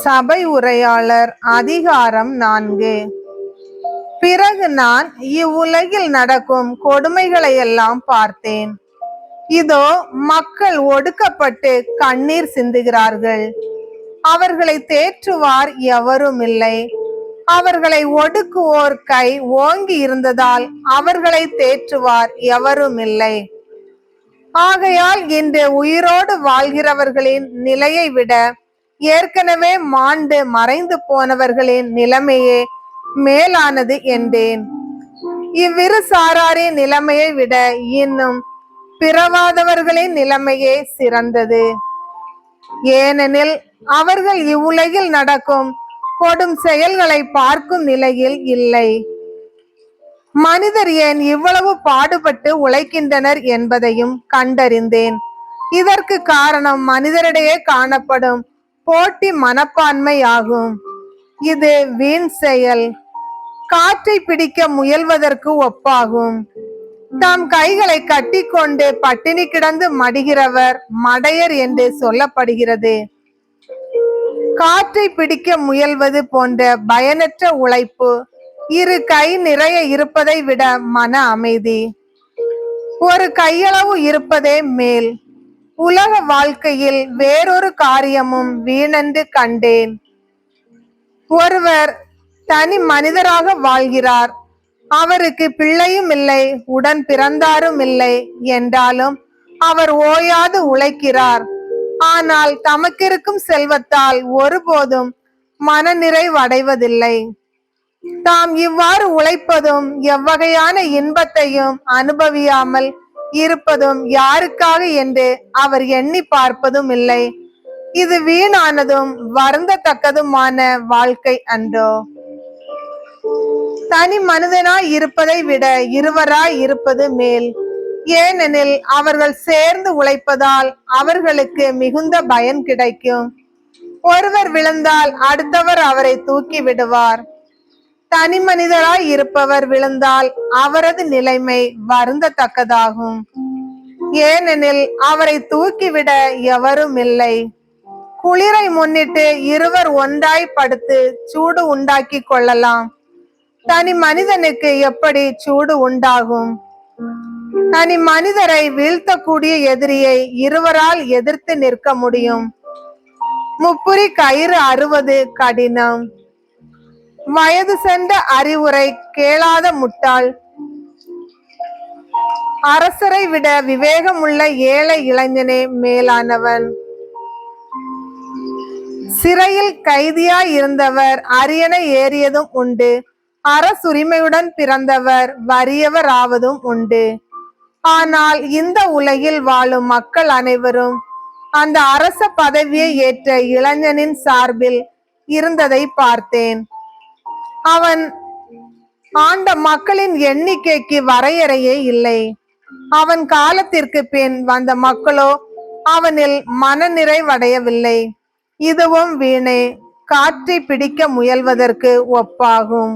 சபை உரையாளர் அதிகாரம் 4. பிறகு நான் இவ்வுலகில் நடக்கும் கொடுமைகளையெல்லாம் பார்த்தேன். இதோ மக்கள் ஒடுக்கப்பட்டு கண்ணீர் சிந்துகிறார்கள். அவர்களை தேற்றுவார் எவரும் இல்லை. அவர்களை ஒடுக்குவோர் கை ஓங்கி இருந்ததால் அவர்களை தேற்றுவார் எவரும் இல்லை. ஆகையால் இன்று உயிரோடு வாழ்கிறவர்களின் நிலையை விட ஏற்கனவே மாண்டு மறைந்து போனவர்களின் நிலைமையே மேலானது என்றேன். இவ்விரு சாராரின் நிலைமையை விட இன்னும் பிறவாதவர்களின் நிலைமையே சிறந்தது. ஏனெனில் அவர்கள் இவ்வுலகில் நடக்கும் கொடும் செயல்களை பார்க்கும் நிலையில் இல்லை. மனிதர் ஏன் இவ்வளவு பாடுபட்டு உழைக்கின்றனர் என்பதையும் கண்டறிந்தேன். இதற்கு காரணம் மனிதரிடையே காணப்படும் போட்டி மனப்பான்மை ஆகும். இது வீண் செயல். காற்றை பிடிக்க முயல்வதற்கு ஒப்பாகும். தம் கைகளை கட்டி கொண்டு பட்டினி கிடந்து மடிகிறவர் மடையர் என்று சொல்லப்படுகிறது. காற்றை பிடிக்க முயல்வது போன்ற பயனற்ற உழைப்பு இரு கை நிறைய இருப்பதை விட மன அமைதி ஒரு கையளவு இருப்பதே மேல். உலக வாழ்க்கையில் வேறொரு காரியமும் வீணென்று கண்டேன். ஒருவர் தனி மனிதராக வாழ்கிறார். அவருக்கு பிள்ளையும் இல்லை, உடன் பிறந்தாரும் இல்லை என்றாலும் அவர் ஓயாது உழைக்கிறார். ஆனால் தமக்கிருக்கும் செல்வத்தால் ஒருபோதும் மனநிறைவடைவதில்லை. தாம் இவ்வாறு உழைப்பதும் எவ்வகையான இன்பத்தையும் அனுபவியாமல் இருப்பதும் யாருக்காக என்று அவர் எண்ணி பார்ப்பதும் இல்லை. இது வீணானதும் வருந்தத்தக்கதுமான வாழ்க்கை அன்றோ? தனி மனிதனாய் இருப்பதை விட இருவராய் இருப்பது மேல். ஏனெனில் அவர்கள் சேர்ந்து உழைப்பதால் அவர்களுக்கு மிகுந்த பயன் கிடைக்கும். ஒருவர் விழுந்தால் அடுத்தவர் அவரை தூக்கி விடுவார். தனி மனிதராய் இருப்பவர் விழுந்தால் அவரது நிலைமை வருந்தத்தக்கதாகும். ஏனெனில் அவரை தூக்கிவிட எவரும் இல்லை. குளிரை முன்னிட்டு இருவர் ஒன்றாய் படுத்து சூடு உண்டாக்கி கொள்ளலாம். தனி மனிதனுக்கு எப்படி சூடு உண்டாகும்? தனி மனிதரை வீழ்த்தக்கூடிய எதிரியை இருவரால் எதிர்த்து நிற்க முடியும். முப்புரி கயிறு அறுவது கடினம். வயது சென்ற அறிவுரை கேளாத முட்டாள் அரசரை விட விவேகமுள்ள ஏழை இளைஞனே மேலானவன். சிறையில் கைதியாய் இருந்தவர் அரியணை ஏறியதும் உண்டு. அரசுரிமையுடன் பிறந்தவர் வறியவர் ஆவதும் உண்டு. ஆனால் இந்த உலகில் வாழும் மக்கள் அனைவரும் அந்த அரச பதவியை ஏற்ற இளைஞனின் சார்பில் இருந்ததை பார்த்தேன். அவன் ஆண்ட மக்களின் எண்ணிக்கைக்கு வரையறையே இல்லை. அவன் காலத்திற்கு பின் வந்த மக்களோ அவனில் மனநிறைவடையவில்லை. இதுவும் வீணே, காற்றை பிடிக்க முயல்வதற்கு ஒப்பாகும்.